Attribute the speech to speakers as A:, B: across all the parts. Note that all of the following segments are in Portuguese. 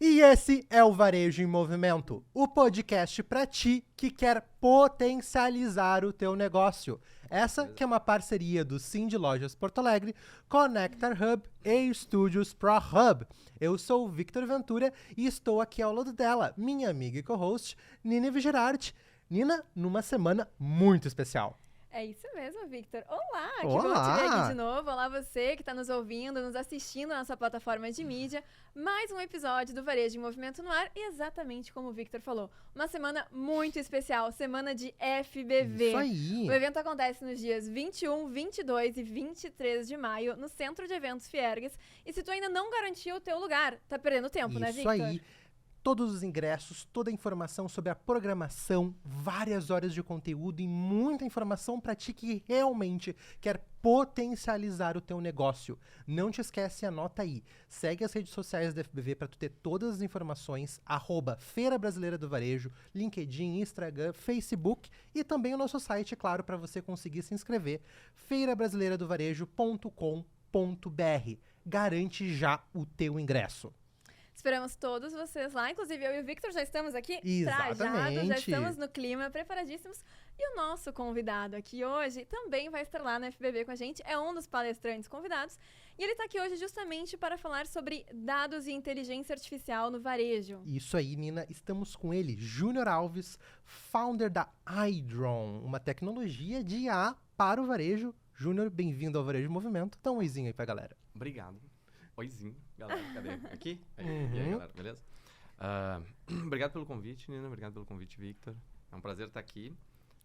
A: E esse é o Varejo em Movimento, o podcast para ti que quer potencializar o teu negócio. Essa que é uma parceria do Cindy Lojas Porto Alegre, Connector Hub e Estúdios Pro Hub. Eu sou o Victor Ventura e estou aqui ao lado dela, minha amiga e co-host, Nina Vigirardi. Nina, numa semana muito especial.
B: É isso mesmo, Victor. Olá, que
A: Olá.
B: bom te ver aqui de novo. Olá você que está nos ouvindo, nos assistindo na nossa plataforma de mídia. Mais um episódio do Varejo em Movimento no ar e exatamente como o Victor falou, uma semana muito especial, semana de FBV.
A: Isso aí.
B: O evento acontece nos dias 21, 22 e 23 de maio no Centro de Eventos Fiergues. E se tu ainda não garantiu o teu lugar, tá perdendo tempo, né, Victor?
A: Isso aí. Todos os ingressos, toda a informação sobre a programação, várias horas de conteúdo e muita informação para ti que realmente quer potencializar o teu negócio. Não te esquece, anota aí. Segue as redes sociais da FBV para tu ter todas as informações, @Feira Brasileira do Varejo, LinkedIn, Instagram, Facebook e também o nosso site, claro, para você conseguir se inscrever, feirabrasileiradovarejo.com.br. Garante já o teu ingresso.
B: Esperamos todos vocês lá, inclusive eu e o Victor já estamos aqui
A: Exatamente.
B: trajados, já estamos no clima, preparadíssimos. E o nosso convidado aqui hoje também vai estar lá na FBV com a gente, é um dos palestrantes convidados. E ele está aqui hoje justamente para falar sobre dados e inteligência artificial no varejo.
A: Isso aí, Nina. Estamos com ele, Júnior Alves, founder da iDrone, uma tecnologia de IA para o varejo. Júnior, bem-vindo ao Varejo Movimento. Dá um oizinho aí pra galera.
C: Obrigado. Oizinho, galera. Cadê? Aqui? Aí,
A: Uhum.
C: E aí, galera, beleza? Obrigado pelo convite, Nina. Obrigado pelo convite, Victor. É um prazer estar aqui.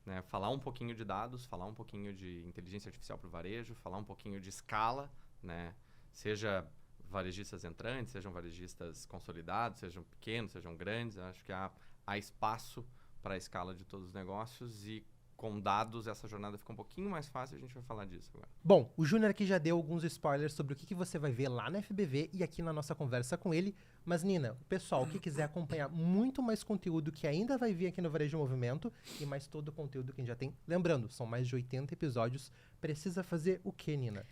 C: Né? Falar um pouquinho de dados, falar um pouquinho de inteligência artificial para o varejo, falar um pouquinho de escala, né? Seja varejistas entrantes, sejam varejistas consolidados, sejam pequenos, sejam grandes. Eu acho que há espaço para a escala de todos os negócios e com dados essa jornada fica um pouquinho mais fácil, a gente vai falar disso agora.
A: Bom, o Júnior aqui já deu alguns spoilers sobre o que você vai ver lá na FBV e aqui na nossa conversa com ele. Mas, Nina, o pessoal que quiser acompanhar muito mais conteúdo que ainda vai vir aqui no Varejo Movimento e mais todo o conteúdo que a gente já tem, lembrando, são mais de 80 episódios, precisa fazer o quê, Nina?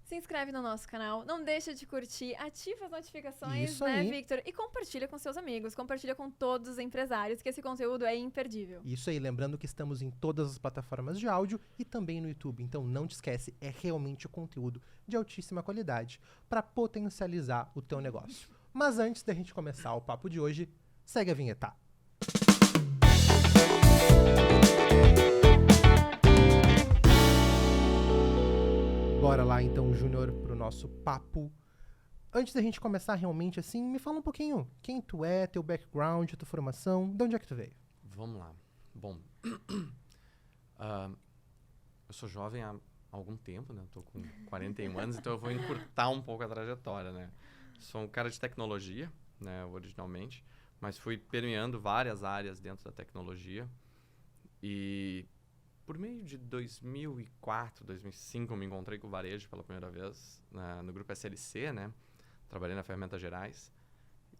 B: Se inscreve no nosso canal, não deixa de curtir, ativa as notificações,
A: Isso
B: né,
A: aí.
B: Victor? E compartilha com seus amigos, compartilha com todos os empresários, que esse conteúdo é imperdível.
A: Isso aí, lembrando que estamos em todas as plataformas de áudio e também no YouTube. Então não te esquece, é realmente conteúdo de altíssima qualidade para potencializar o teu negócio. Mas antes da gente começar o papo de hoje, segue a vinheta. Bora lá então, Júnior, pro nosso papo. Antes da gente começar realmente assim, me fala um pouquinho quem tu é, teu background, tua formação, de onde é que tu veio?
C: Vamos lá. Bom, eu sou jovem há algum tempo, né? Eu tô com 41 anos, então eu vou encurtar um pouco a trajetória, né? Sou um cara de tecnologia, né, originalmente, mas fui permeando várias áreas dentro da tecnologia e por meio de 2004, 2005, eu me encontrei com o varejo pela primeira vez no grupo SLC, né? Trabalhei na Ferramentas Gerais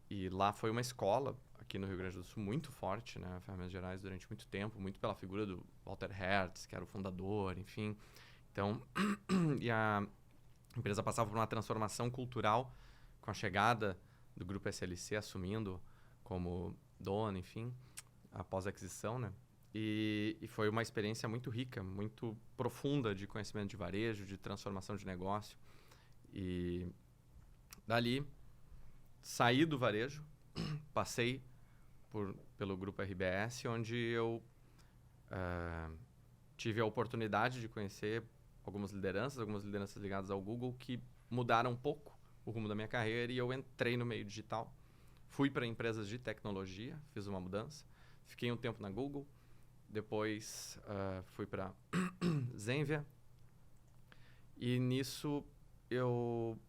C: e lá foi uma escola aqui no Rio Grande do Sul muito forte, né? Ferramentas Gerais durante muito tempo, muito pela figura do Walter Hertz, que era o fundador, enfim. Então, e a empresa passava por uma transformação cultural com a chegada do grupo SLC assumindo como dono, enfim, após a aquisição, né? E foi uma experiência muito rica, muito profunda de conhecimento de varejo, de transformação de negócio. E dali, saí do varejo, passei pelo grupo RBS, onde eu tive a oportunidade de conhecer algumas lideranças ligadas ao Google que mudaram um pouco o rumo da minha carreira e eu entrei no meio digital. Fui para empresas de tecnologia, fiz uma mudança, fiquei um tempo na Google, depois fui para Zenvia e nisso eu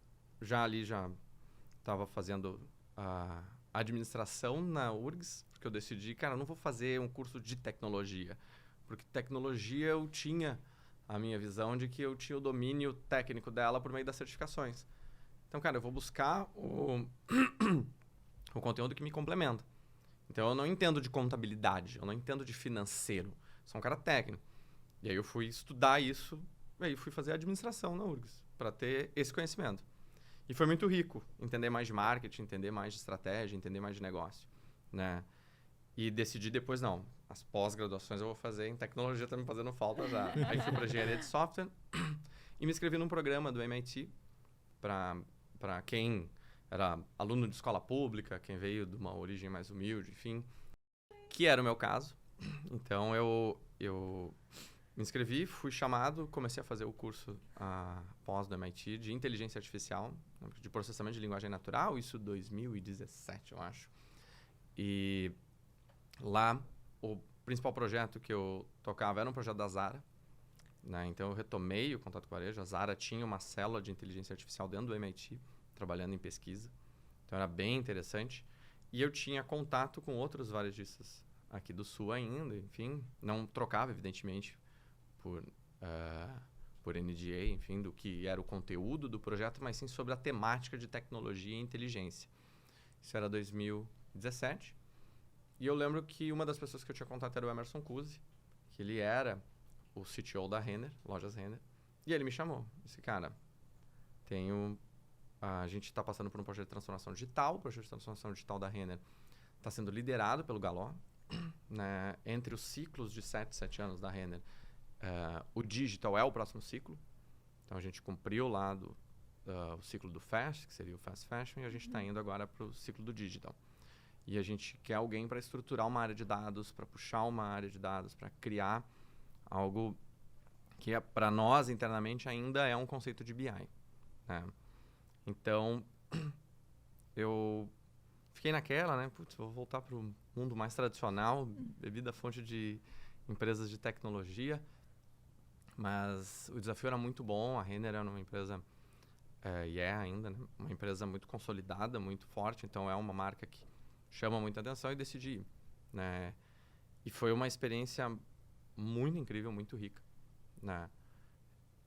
C: já estava fazendo a administração na URGS, porque eu decidi, cara, eu não vou fazer um curso de tecnologia, porque tecnologia eu tinha a minha visão de que eu tinha o domínio técnico dela por meio das certificações. Então, cara, eu vou buscar o conteúdo que me complementa. Então, eu não entendo de contabilidade, eu não entendo de financeiro. Sou um cara técnico. E aí eu fui estudar isso, e aí fui fazer administração na URGS, para ter esse conhecimento. E foi muito rico entender mais de marketing, entender mais de estratégia, entender mais de negócio, né? E decidi depois, não, as pós-graduações eu vou fazer em tecnologia, tá me fazendo falta já. Aí fui para engenharia de software e me inscrevi num programa do MIT para quem era aluno de escola pública, quem veio de uma origem mais humilde, enfim, que era o meu caso. Então, eu me inscrevi, fui chamado, comecei a fazer o curso pós do MIT de inteligência artificial, de processamento de linguagem natural, isso 2017, eu acho. E lá, o principal projeto que eu tocava era um projeto da Zara, né? Então, eu retomei o contato com a Varejo. A Zara tinha uma célula de inteligência artificial dentro do MIT, trabalhando em pesquisa. Então, era bem interessante. E eu tinha contato com outros varejistas aqui do Sul ainda, enfim. Não trocava, evidentemente, por NDA, enfim, do que era o conteúdo do projeto, mas sim sobre a temática de tecnologia e inteligência. Isso era 2017. E eu lembro que uma das pessoas que eu tinha contato era o Emerson Cusi, que ele era o CTO da Renner, Lojas Renner. E ele me chamou. Disse, cara, a gente está passando por um projeto de transformação digital. O projeto de transformação digital da Renner está sendo liderado pelo Galó. Né? Entre os ciclos de 7 anos da Renner, o digital é o próximo ciclo. Então, a gente cumpriu lá o ciclo do Fast, que seria o Fast Fashion, e a gente está indo agora para o ciclo do digital. E a gente quer alguém para estruturar uma área de dados, para puxar uma área de dados, para criar algo que para nós internamente ainda é um conceito de BI. Né? Então, eu fiquei naquela, né? Putz, vou voltar para o mundo mais tradicional, bebida fonte de empresas de tecnologia. Mas o desafio era muito bom. A Renner era uma empresa, e é ainda, né? Uma empresa muito consolidada, muito forte. Então, é uma marca que chama muita atenção e decidi ir, né? E foi uma experiência muito incrível, muito rica, né?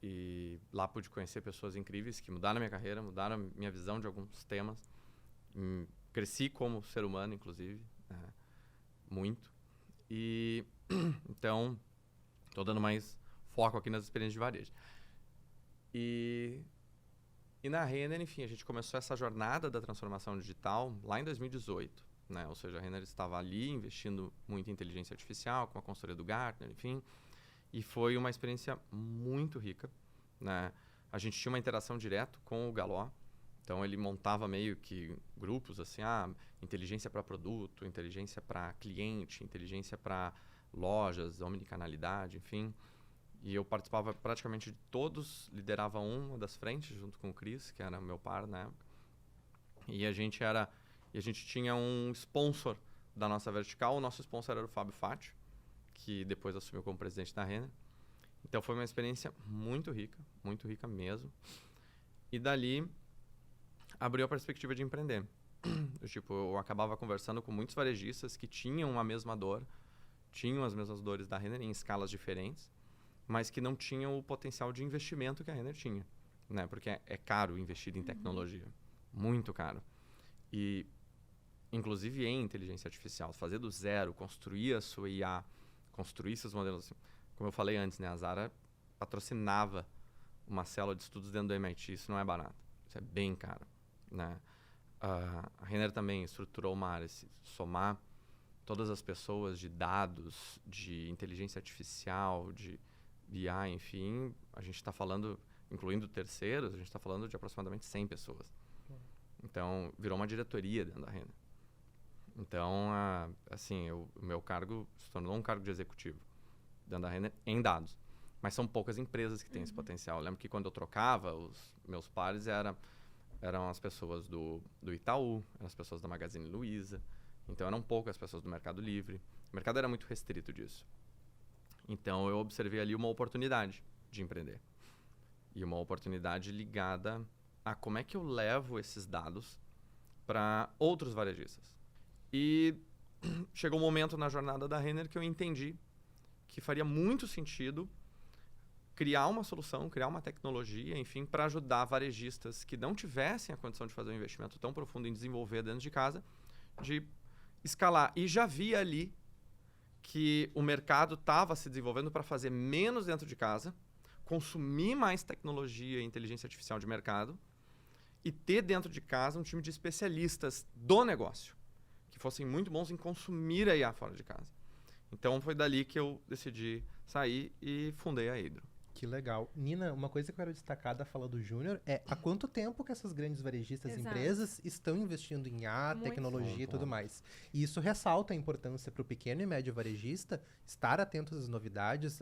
C: E lá pude conhecer pessoas incríveis que mudaram a minha carreira, mudaram a minha visão de alguns temas. Cresci como ser humano, inclusive, né? Muito. E então, estou dando mais foco aqui nas experiências de varejo. E na Renner, enfim, a gente começou essa jornada da transformação digital lá em 2018. Né? Ou seja, a Renner estava ali investindo muito em inteligência artificial, com a consultoria do Gartner, enfim. E foi uma experiência muito rica. Né? A gente tinha uma interação direta com o Galó. Então, ele montava meio que grupos, assim, inteligência para produto, inteligência para cliente, inteligência para lojas, omnicanalidade, enfim. E eu participava praticamente de todos, liderava uma das frentes, junto com o Cris, que era meu par na época. E a gente tinha um sponsor da nossa vertical. O nosso sponsor era o Fábio Fátio, que depois assumiu como presidente da Renner. Então, foi uma experiência muito rica mesmo. E dali, abriu a perspectiva de empreender. Eu acabava conversando com muitos varejistas que tinham a mesma dor, tinham as mesmas dores da Renner em escalas diferentes, mas que não tinham o potencial de investimento que a Renner tinha, né? Porque é caro investir em tecnologia, muito caro. E, inclusive em inteligência artificial, fazer do zero, construir a sua IA, construir seus modelos. Assim, como eu falei antes, né? A Zara patrocinava uma célula de estudos dentro do MIT, isso não é barato, isso é bem caro, né? A Renner também estruturou uma área, se somar todas as pessoas de dados, de inteligência artificial, de BI, enfim, a gente está falando, incluindo terceiros, a gente está falando de aproximadamente 100 pessoas. Então, virou uma diretoria dentro da Renner. Então, assim, o meu cargo se tornou um cargo de executivo dentro da Renner em dados. Mas são poucas empresas que têm esse potencial. Eu lembro que quando eu trocava, os meus pares eram as pessoas do Itaú, eram as pessoas da Magazine Luiza. Então, eram poucas pessoas do Mercado Livre. O mercado era muito restrito disso. Então, eu observei ali uma oportunidade de empreender. E uma oportunidade ligada a como é que eu levo esses dados para outros varejistas. E chegou um momento na jornada da Renner que eu entendi que faria muito sentido criar uma solução, criar uma tecnologia, enfim, para ajudar varejistas que não tivessem a condição de fazer um investimento tão profundo em desenvolver dentro de casa, de escalar. E já vi ali que o mercado estava se desenvolvendo para fazer menos dentro de casa, consumir mais tecnologia e inteligência artificial de mercado e ter dentro de casa um time de especialistas do negócio, que fossem muito bons em consumir a IA fora de casa. Então, foi dali que eu decidi sair e fundei a Aidron.
A: Que legal. Nina, uma coisa que eu quero destacar da fala do Júnior é há quanto tempo que essas grandes varejistas e
B: Exato.
A: empresas estão investindo em IA,
B: Muito.
A: tecnologia e tudo
C: Ponto.
A: mais. E isso ressalta a importância para o pequeno e médio varejista estar atento às novidades,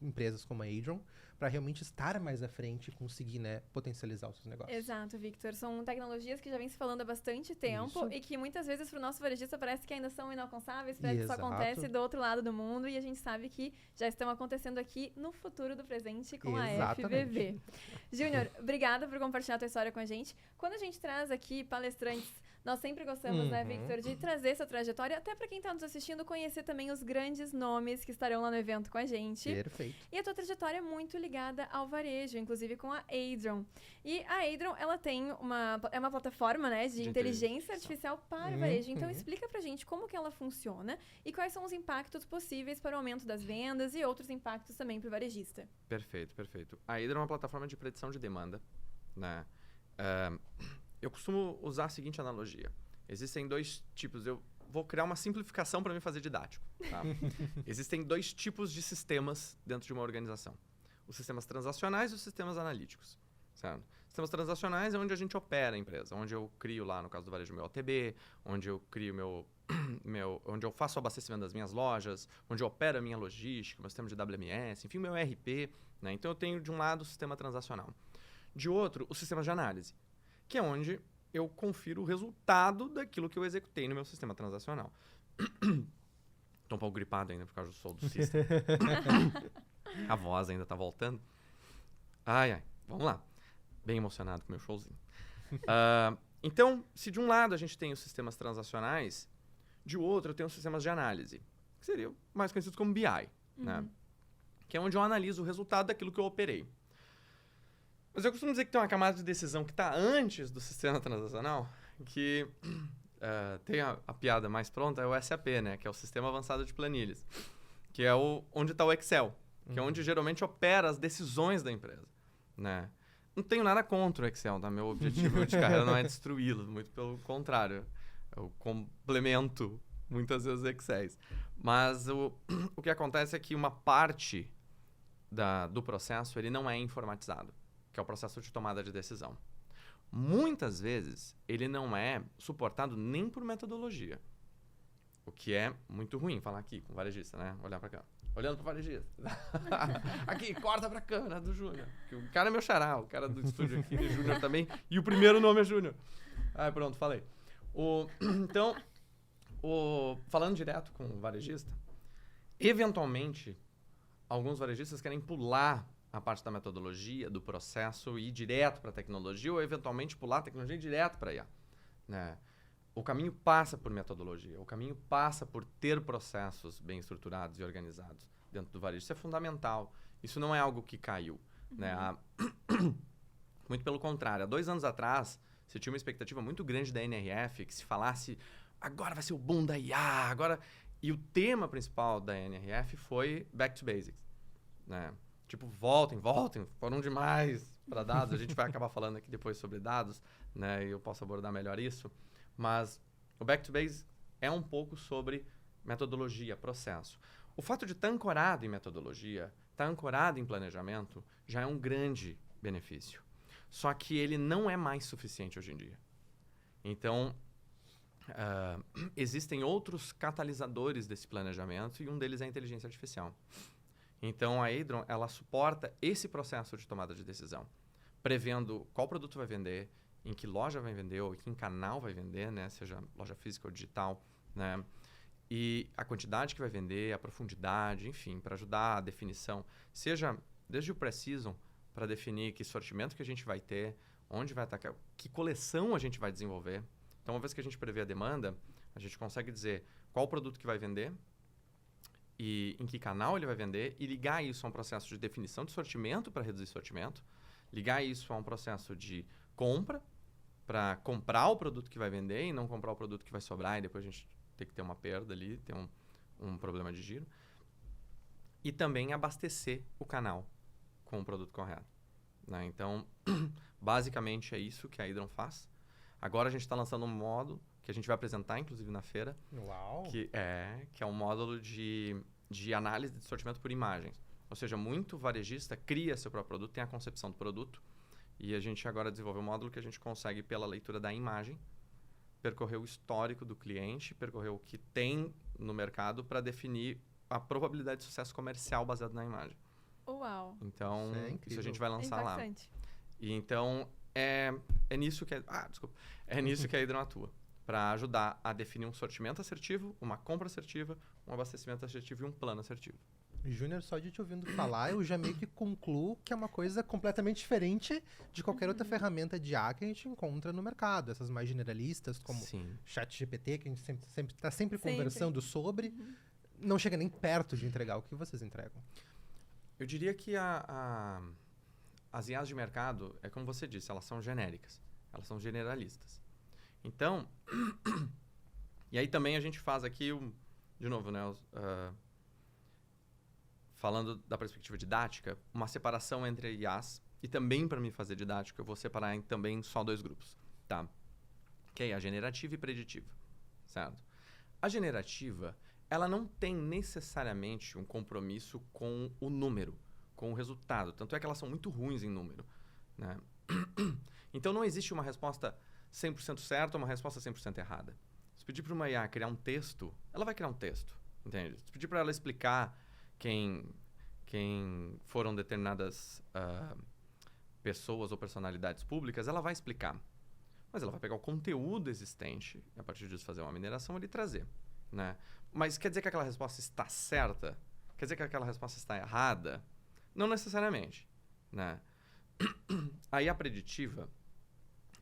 A: empresas como a Aidron, para realmente estar mais à frente e conseguir, né, potencializar os seus negócios.
B: Exato, Victor. São tecnologias que já vem se falando há bastante tempo
A: Isso.
B: e que muitas vezes para o nosso varejista parece que ainda são inalcançáveis, parece que isso
A: Exato.
B: acontece do outro lado do mundo e a gente sabe que já estão acontecendo aqui no futuro do presente com a
A: Exatamente.
B: FBV. Júnior, obrigada por compartilhar a tua história com a gente. Quando a gente traz aqui palestrantes, nós sempre gostamos, né, Victor, de trazer essa trajetória, até para quem está nos assistindo, conhecer também os grandes nomes que estarão lá no evento com a gente.
A: Perfeito.
B: E a tua trajetória é muito ligada ao varejo, inclusive com a Aidron. E a Aidron, ela tem é uma plataforma, né, de inteligência artificial para o varejo. Então, explica pra gente como que ela funciona e quais são os impactos possíveis para o aumento das vendas e outros impactos também para o varejista.
C: Perfeito, perfeito. A Aidron é uma plataforma de predição de demanda, né? Eu costumo usar a seguinte analogia. Existem dois tipos, eu vou criar uma simplificação para me fazer didático. Tá? Existem dois tipos de sistemas dentro de uma organização. Os sistemas transacionais e os sistemas analíticos. Certo? Sistemas transacionais é onde a gente opera a empresa, onde eu crio lá, no caso do varejo, meu OTB, onde eu crio onde eu faço o abastecimento das minhas lojas, onde eu opero a minha logística, meu sistema de WMS, enfim, meu ERP. Né? Então, eu tenho, de um lado, o sistema transacional. De outro, o sistema de análise, que é onde eu confiro o resultado daquilo que eu executei no meu sistema transacional. Tô um pouco gripado ainda por causa do sol do sistema. A voz ainda tá voltando. Ai, vamos lá. Bem emocionado com o meu showzinho. Então, se de um lado a gente tem os sistemas transacionais, de outro eu tenho os sistemas de análise, que seriam mais conhecidos como BI, né? Que é onde eu analiso o resultado daquilo que eu operei. Mas eu costumo dizer que tem uma camada de decisão que está antes do sistema transacional, que tem a piada mais pronta, é o SAP, né? Que é o Sistema Avançado de Planilhas, que é onde está o Excel, que é onde geralmente opera as decisões da empresa, né? Não tenho nada contra o Excel, tá? Meu objetivo de carreira não é destruí-lo, muito pelo contrário. Eu complemento muitas vezes Excels. Mas o que acontece é que uma parte do processo ele não é informatizado, que é o processo de tomada de decisão. Muitas vezes, ele não é suportado nem por metodologia. O que é muito ruim falar aqui com o varejista, né? Olhar pra cá. Olhando pro varejista. Aqui, corta pra câmera do Júnior. O cara é meu xará, o cara do estúdio aqui é Júnior também. E o primeiro nome é Júnior. Pronto, falei. Então, falando direto com o varejista, eventualmente, alguns varejistas querem pular a parte da metodologia, do processo e ir direto para a tecnologia ou, eventualmente, pular a tecnologia e ir direto para IA. Né? O caminho passa por metodologia, o caminho passa por ter processos bem estruturados e organizados dentro do varejo. Isso é fundamental. Isso não é algo que caiu. Né? Muito pelo contrário. Há 2 anos atrás, se tinha uma expectativa muito grande da NRF que se falasse agora vai ser o boom da IA, agora... E o tema principal da NRF foi Back to Basics. Né? Tipo, voltem, foram demais para dados. A gente vai acabar falando aqui depois sobre dados, né? E eu posso abordar melhor isso. Mas o Back to Basics é um pouco sobre metodologia, processo. O fato de estar ancorado em metodologia, estar ancorado em planejamento, já é um grande benefício. Só que ele não é mais suficiente hoje em dia. Então, existem outros catalisadores desse planejamento e um deles é a inteligência artificial. Então, a Aidron, ela suporta esse processo de tomada de decisão, prevendo qual produto vai vender, em que loja vai vender ou em que canal vai vender, né? Seja loja física ou digital, né? E a quantidade que vai vender, a profundidade, enfim, para ajudar a definição, seja desde o pre-season, para definir que sortimento que a gente vai ter, onde vai atacar, que coleção a gente vai desenvolver. Então, uma vez que a gente prevê a demanda, a gente consegue dizer qual produto que vai vender, e em que canal ele vai vender, e ligar isso a um processo de definição de sortimento para reduzir sortimento, ligar isso a um processo de compra, para comprar o produto que vai vender e não comprar o produto que vai sobrar, e depois a gente tem que ter uma perda ali, ter um problema de giro. E também abastecer o canal com o produto correto. Né? Então, Basicamente é isso que a Hydron faz. Agora a gente está lançando um módulo que a gente vai apresentar, inclusive, na feira.
A: Uau!
C: Que é um módulo de análise de sortimento por imagens. Ou seja, muito varejista cria seu próprio produto, tem a concepção do produto. E a gente agora desenvolveu um módulo que a gente consegue, pela leitura da imagem, percorrer o histórico do cliente, percorrer o que tem no mercado para definir a probabilidade de sucesso comercial baseado na imagem.
B: Uau!
C: Então, isso a gente vai
B: É
C: lançar lá.
B: impactante.
C: E então, é nisso que é nisso que a Hydron atua. Para ajudar a definir um sortimento assertivo, uma compra assertiva, um abastecimento assertivo e um plano assertivo.
A: Júnior, só de te ouvindo falar, eu já meio que concluo que é uma coisa completamente diferente de qualquer outra ferramenta de IA que a gente encontra no mercado. Essas mais generalistas, como
C: Sim.
A: ChatGPT, que a gente está sempre conversando sobre, não chega nem perto de entregar o que vocês entregam.
C: Eu diria que as IAs de mercado, é como você disse, elas são genéricas, elas são generalistas. Então, e aí também a gente faz aqui, de novo, né, falando da perspectiva didática, uma separação entre IAs, e também para me fazer didático, eu vou separar também só 2 grupos, tá? Que é a generativa e preditiva, certo? A generativa, ela não tem necessariamente um compromisso com o número, com o resultado. Tanto é que elas são muito ruins em número, né? Então não existe uma resposta 100% certa ou uma resposta 100% errada. Se pedir para uma IA criar um texto, ela vai criar um texto, entende? Se pedir para ela explicar quem foram determinadas pessoas ou personalidades públicas, ela vai explicar. Mas ela vai pegar o conteúdo existente e, a partir disso, fazer uma mineração e trazer, né? Mas quer dizer que aquela resposta está certa? Quer dizer que aquela resposta está errada? Não necessariamente, né? Aí a preditiva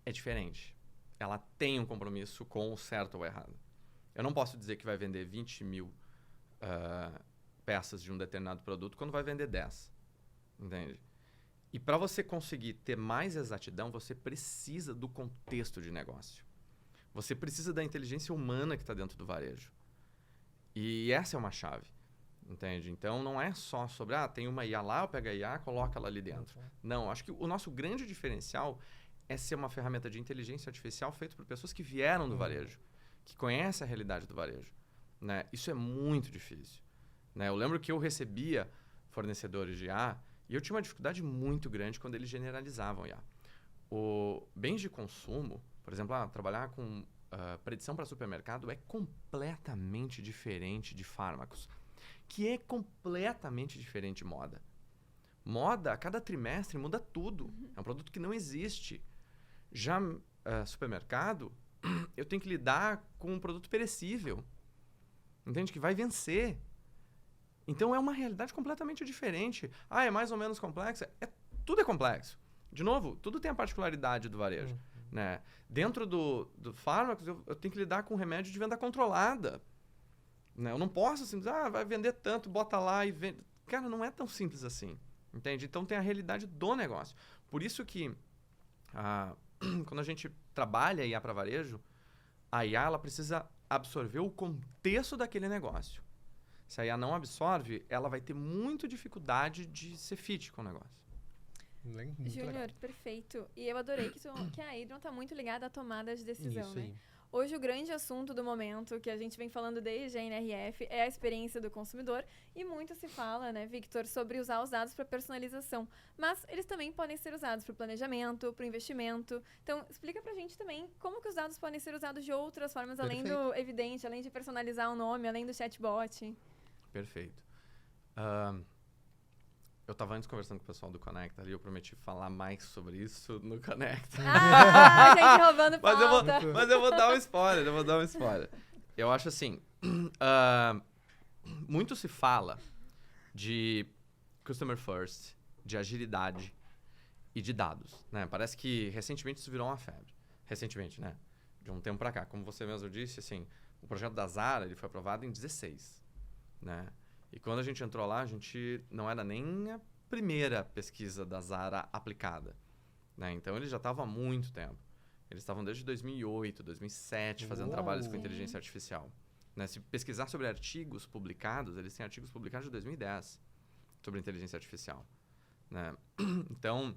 C: é diferente. Ela tem um compromisso com o certo ou errado. Eu não posso dizer que vai vender 20 mil peças de um determinado produto quando vai vender 10. Entende? E para você conseguir ter mais exatidão, você precisa do contexto de negócio. Você precisa da inteligência humana que está dentro do varejo. E essa é uma chave. Entende? Então, não é só sobre, tem uma IA lá, eu pego a IA, coloco ela ali dentro. Não, acho que o nosso grande diferencial é ser uma ferramenta de inteligência artificial feita por pessoas que vieram do varejo, que conhecem a realidade do varejo, né? Isso é muito difícil, né? Eu lembro que eu recebia fornecedores de IA e eu tinha uma dificuldade muito grande quando eles generalizavam IA. O bens de consumo, por exemplo, trabalhar com predição para supermercado é completamente diferente de fármacos, que é completamente diferente de moda. Moda, a cada trimestre, muda tudo. É um produto que não existe. Já supermercado, eu tenho que lidar com um produto perecível. Entende? Que vai vencer. Então, é uma realidade completamente diferente. É mais ou menos complexa? Tudo é complexo. De novo, tudo tem a particularidade do varejo. Né? Dentro do fármacos, eu tenho que lidar com remédio de venda controlada. Né? Eu não posso assim dizer, vai vender tanto, bota lá e vende. Cara, não é tão simples assim. Entende? Então, tem a realidade do negócio. Por isso que, quando a gente trabalha IA para varejo, a IA ela precisa absorver o contexto daquele negócio. Se a IA não absorve, ela vai ter muita dificuldade de ser fit com o negócio.
B: Júnior, perfeito. E eu adorei que a Hydron está muito ligada à tomada de decisão,
A: Isso
B: né?
A: aí.
B: Hoje o grande assunto do momento, que a gente vem falando desde a NRF, é a experiência do consumidor. E muito se fala, né, Victor, sobre usar os dados para personalização. Mas eles também podem ser usados para o planejamento, para o investimento. Então, explica pra gente também como que os dados podem ser usados de outras formas, além do evidente, além de personalizar o nome, além do chatbot.
C: Perfeito. Eu estava antes conversando com o pessoal do Conecta e eu prometi falar mais sobre isso no Conecta.
B: A gente roubando pauta.
C: Mas eu vou dar um spoiler, Eu acho assim, muito se fala de customer first, de agilidade e de dados, né? Parece que recentemente isso virou uma febre. Recentemente, né? De um tempo para cá. Como você mesmo disse, assim, o projeto da Zara ele foi aprovado em 2016, né? E quando a gente entrou lá, a gente não era nem a primeira pesquisa da Zara aplicada, né? Então, eles já estavam há muito tempo. Eles estavam desde 2008, 2007, fazendo trabalhos com inteligência artificial. Né? Se pesquisar sobre artigos publicados, eles têm artigos publicados de 2010 sobre inteligência artificial. Né? Então,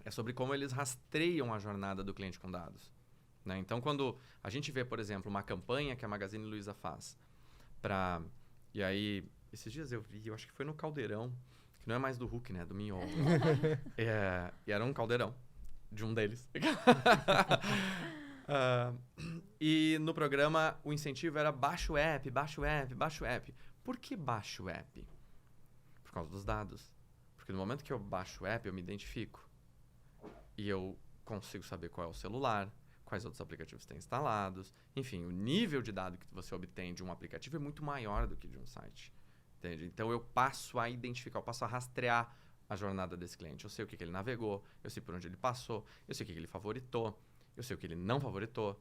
C: é sobre como eles rastreiam a jornada do cliente com dados. Né? Então, quando a gente vê, por exemplo, uma campanha que a Magazine Luiza faz E aí, esses dias eu vi, eu acho que foi no Caldeirão, que não é mais do Hulk, né? Do Mion. E era um caldeirão de um deles. E no programa, o incentivo era baixa o app, baixa o app, baixa o app. Por que baixa o app? Por causa dos dados. Porque no momento que eu baixo o app, eu me identifico. E eu consigo saber qual é o celular, quais outros aplicativos tem instalados. Enfim, o nível de dado que você obtém de um aplicativo é muito maior do que de um site. Entende? Então, eu passo a identificar, eu passo a rastrear a jornada desse cliente. Eu sei o que ele navegou, eu sei por onde ele passou, eu sei o que ele favoritou, eu sei o que ele não favoritou.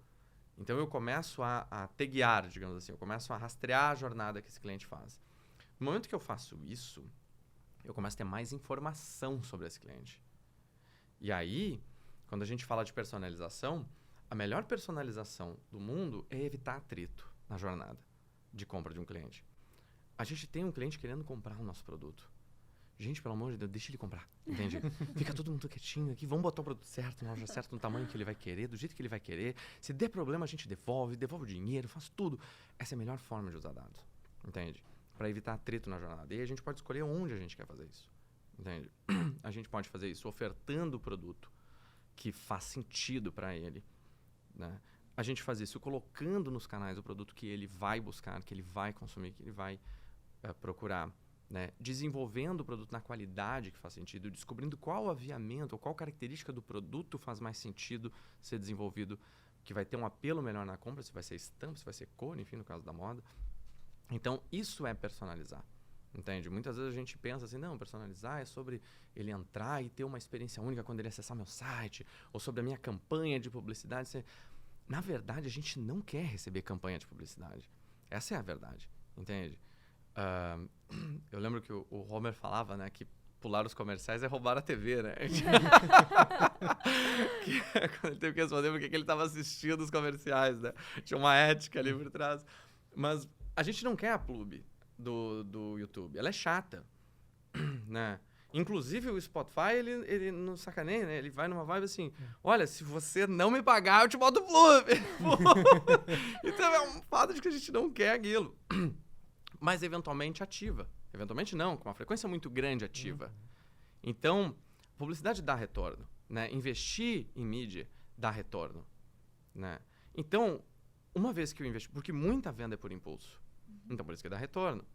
C: Então, eu começo a taguear, digamos assim, eu começo a rastrear a jornada que esse cliente faz. No momento que eu faço isso, eu começo a ter mais informação sobre esse cliente. E aí, quando a gente fala de personalização, a melhor personalização do mundo é evitar atrito na jornada de compra de um cliente. A gente tem um cliente querendo comprar o nosso produto. Gente, pelo amor de Deus, deixa ele comprar, entende? Fica todo mundo quietinho aqui, vamos botar o produto certo, na loja certa, no tamanho que ele vai querer, do jeito que ele vai querer. Se der problema, a gente devolve o dinheiro, faz tudo. Essa é a melhor forma de usar dados, entende? Para evitar atrito na jornada. E a gente pode escolher onde a gente quer fazer isso, entende? A gente pode fazer isso ofertando o produto que faz sentido para ele, né? A gente faz isso colocando nos canais o produto que ele vai buscar, que ele vai consumir, que ele vai procurar, né? Desenvolvendo o produto na qualidade que faz sentido, descobrindo qual aviamento ou qual característica do produto faz mais sentido ser desenvolvido, que vai ter um apelo melhor na compra, se vai ser estampa, se vai ser cor, enfim, no caso da moda. Então, isso é personalizar, entende? Muitas vezes a gente pensa assim, não, personalizar é sobre ele entrar e ter uma experiência única quando ele acessar meu site, ou sobre a minha campanha de publicidade. Na verdade, a gente não quer receber campanha de publicidade. Essa é a verdade, entende? Eu lembro que o Homer falava, né, que pular os comerciais é roubar a TV, né? Quando ele teve que responder porque ele estava assistindo os comerciais, né? Tinha uma ética ali por trás. Mas a gente não quer a pub do YouTube. Ela é chata, né? Inclusive, o Spotify, ele não sacaneia, né? Ele vai numa vibe assim, olha, se você não me pagar, eu te boto pub. Então, é um fato de que a gente não quer aquilo. Mas, eventualmente, ativa. Eventualmente, não. Com uma frequência muito grande, ativa. Então, publicidade dá retorno, né? Investir em mídia dá retorno, né? Então, uma vez que eu investi... Porque muita venda é por impulso. Então, por isso que dá retorno.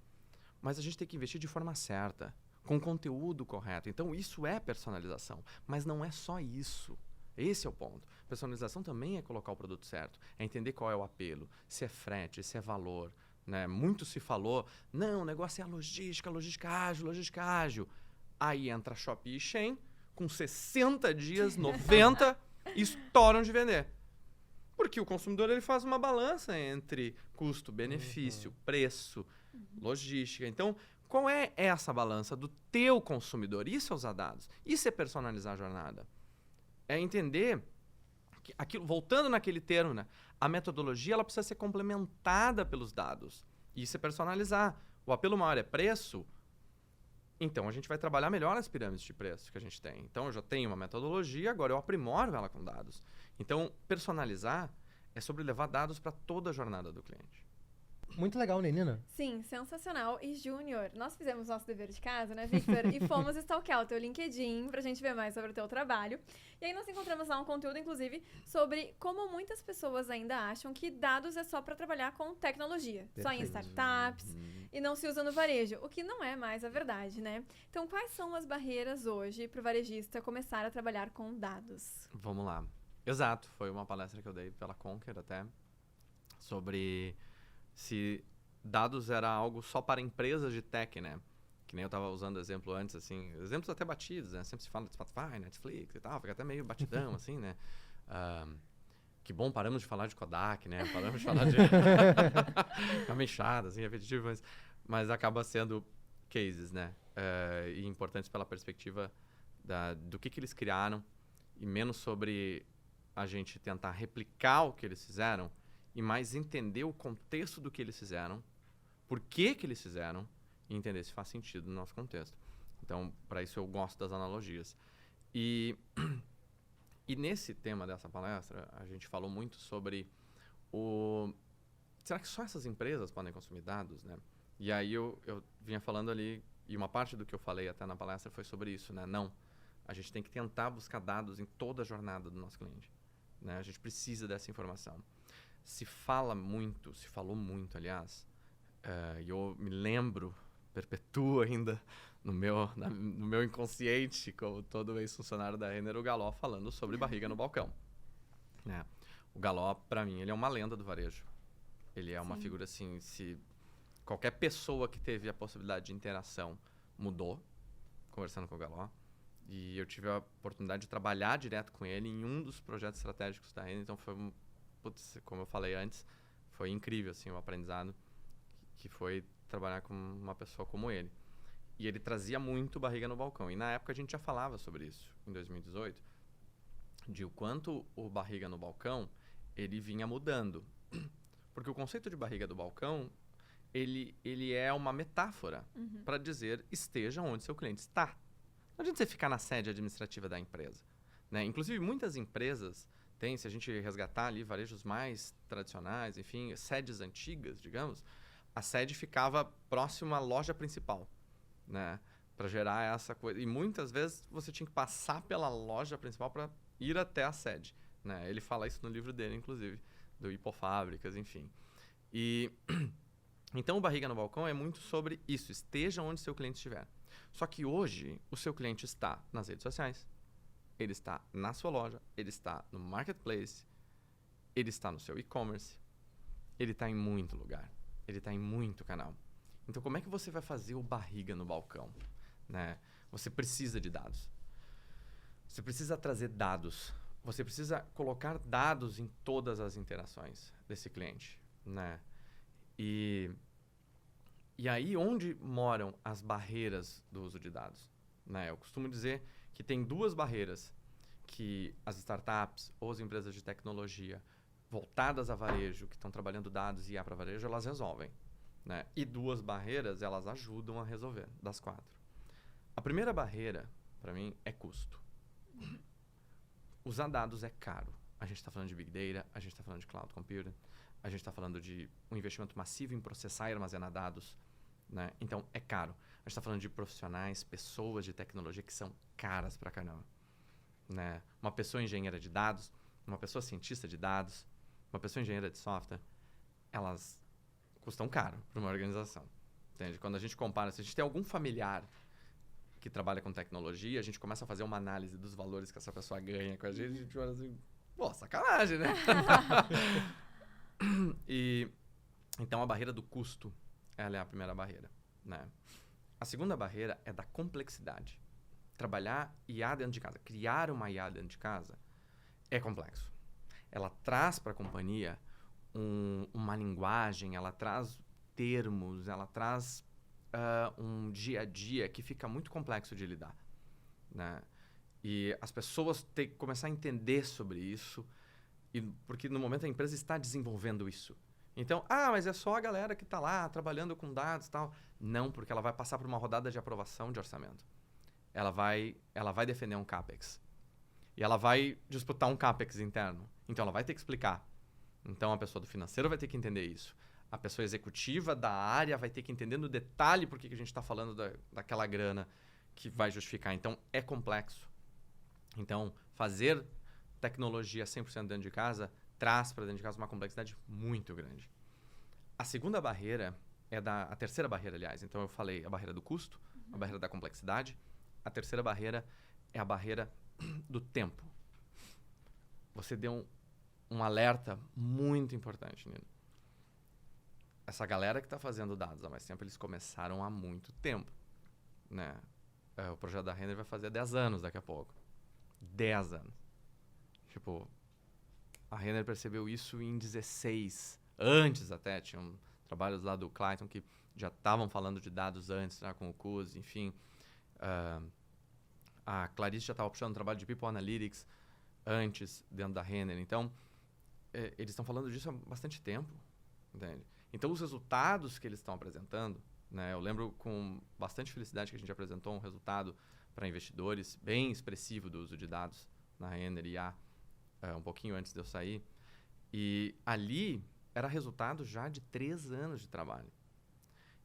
C: Mas a gente tem que investir de forma certa, com conteúdo correto. Então, isso é personalização. Mas não é só isso. Esse é o ponto. Personalização também é colocar o produto certo. É entender qual é o apelo. Se é frete, se é valor, né? Muito se falou, não, o negócio é a logística ágil. Aí entra a Shopee e Shein, com 60 dias, 90, estouram de vender. Porque o consumidor ele faz uma balança entre custo, benefício, preço, logística. Então, qual é essa balança do teu consumidor? Isso é usar dados. Isso é personalizar a jornada. É entender que aquilo, voltando naquele termo, né? A metodologia ela precisa ser complementada pelos dados. Isso é personalizar. O apelo maior é preço. Então, a gente vai trabalhar melhor as pirâmides de preço que a gente tem. Então, eu já tenho uma metodologia, agora eu aprimoro ela com dados. Então, personalizar é sobre levar dados para toda a jornada do cliente.
A: Muito legal, né, Nina?
B: Sim, sensacional. E, Júnior, nós fizemos nosso dever de casa, né, Victor? E fomos stalkear o teu LinkedIn pra gente ver mais sobre o teu trabalho. E aí nós encontramos lá um conteúdo, inclusive, sobre como muitas pessoas ainda acham que dados é só pra trabalhar com tecnologia. Só em startups e não se usa no varejo, o que não é mais a verdade, né? Então, quais são as barreiras hoje pro varejista começar a trabalhar com dados?
C: Vamos lá. Exato. Foi uma palestra que eu dei pela Conquer até, sobre... se dados era algo só para empresas de tech, né? Que nem eu estava usando exemplo antes, assim, exemplos até batidos, né? Sempre se fala de Spotify, Netflix e tal, fica até meio batidão, assim, né? Que bom, paramos de falar de Kodak, né? Paramos de falar de... É uma enxada, assim, repetitivo, mas acaba sendo cases, né? E importantes pela perspectiva do que eles criaram e menos sobre a gente tentar replicar o que eles fizeram e mais entender o contexto do que eles fizeram, por que eles fizeram, e entender se faz sentido no nosso contexto. Então, para isso eu gosto das analogias. E, e nesse tema dessa palestra, a gente falou muito sobre será que só essas empresas podem consumir dados, né? E aí eu vinha falando ali, e uma parte do que eu falei até na palestra foi sobre isso, né? Não, a gente tem que tentar buscar dados em toda a jornada do nosso cliente, né? A gente precisa dessa informação. Se falou muito, aliás, e eu me lembro, perpetuo ainda no meu inconsciente, como todo ex-funcionário da Renner, o Galó falando sobre barriga no balcão, né? O Galó, para mim, ele é uma lenda do varejo. Ele é uma figura assim, se qualquer pessoa que teve a possibilidade de interação mudou, conversando com o Galó. E eu tive a oportunidade de trabalhar direto com ele em um dos projetos estratégicos da Renner. Então, foi, como eu falei antes, foi incrível assim, o aprendizado que foi trabalhar com uma pessoa como ele. E ele trazia muito barriga no balcão. E na época a gente já falava sobre isso, em 2018, de o quanto o barriga no balcão ele vinha mudando. Porque o conceito de barriga do balcão, ele é uma metáfora para dizer esteja onde seu cliente está. Não adianta você ficar na sede administrativa da empresa, né? Inclusive, muitas empresas têm, se a gente resgatar ali varejos mais tradicionais, enfim, sedes antigas, digamos, a sede ficava próxima à loja principal, né? Para gerar essa coisa. E muitas vezes você tinha que passar pela loja principal para ir até a sede, né? Ele fala isso no livro dele, inclusive, do Hipofábricas, enfim. E então o barriga no balcão é muito sobre isso, esteja onde seu cliente estiver. Só que hoje o seu cliente está nas redes sociais, ele está na sua loja, ele está no marketplace, ele está no seu e-commerce, ele está em muito lugar, ele está em muito canal. Então como é que você vai fazer o barriga no balcão, né? Você precisa de dados. Você precisa trazer dados. Você precisa colocar dados em todas as interações desse cliente, né? E aí, onde moram as barreiras do uso de dados, né? Eu costumo dizer que tem duas barreiras que as startups ou as empresas de tecnologia voltadas a varejo, que estão trabalhando dados e IA para varejo, elas resolvem, né? E duas barreiras, elas ajudam a resolver, das 4. A primeira barreira, para mim, é custo. Usar dados é caro. A gente está falando de Big Data, a gente está falando de Cloud Computing, a gente está falando de um investimento massivo em processar e armazenar dados, né? Então, é caro. A gente está falando de profissionais, pessoas de tecnologia que são caras pra caramba, né? Uma pessoa engenheira de dados, uma pessoa cientista de dados, uma pessoa engenheira de software, elas custam caro para uma organização, entende? Quando a gente compara, se a gente tem algum familiar que trabalha com tecnologia, a gente começa a fazer uma análise dos valores que essa pessoa ganha com a gente olha assim, pô, sacanagem, né? E então a barreira do custo, ela é a primeira barreira, né? A segunda barreira é da complexidade. Trabalhar IA dentro de casa, criar uma IA dentro de casa é complexo. Ela traz para a companhia uma linguagem, ela traz termos, ela traz um dia a dia que fica muito complexo de lidar, né? E as pessoas têm que começar a entender sobre isso, porque no momento a empresa está desenvolvendo isso. Então, mas é só a galera que está lá trabalhando com dados e tal. Não, porque ela vai passar por uma rodada de aprovação de orçamento. Ela vai defender um CAPEX. E ela vai disputar um CAPEX interno. Então, ela vai ter que explicar. Então, a pessoa do financeiro vai ter que entender isso. A pessoa executiva da área vai ter que entender no detalhe por que a gente está falando daquela grana que vai justificar. Então, é complexo. Então, fazer tecnologia 100% dentro de casa traz para dentro de casa uma complexidade muito grande. A segunda barreira a terceira barreira, aliás. Então, eu falei a barreira do custo, a barreira da complexidade. A terceira barreira é a barreira do tempo. Você deu um alerta muito importante, Nino. Essa galera que está fazendo dados há mais tempo, eles começaram há muito tempo, né? O projeto da Renner vai fazer 10 anos daqui a pouco. 10 anos. Tipo, a Renner percebeu isso em 16. Antes até, tinham trabalhos lá do Clayton que já estavam falando de dados antes, né, com o CUS, enfim. A Clarice já estava puxando um trabalho de People Analytics antes, dentro da Renner. Então, eles estão falando disso há bastante tempo, entende? Então, os resultados que eles estão apresentando, né, eu lembro com bastante felicidade que a gente apresentou um resultado para investidores, bem expressivo do uso de dados na Renner IA, um pouquinho antes de eu sair. E ali era resultado já de 3 anos de trabalho.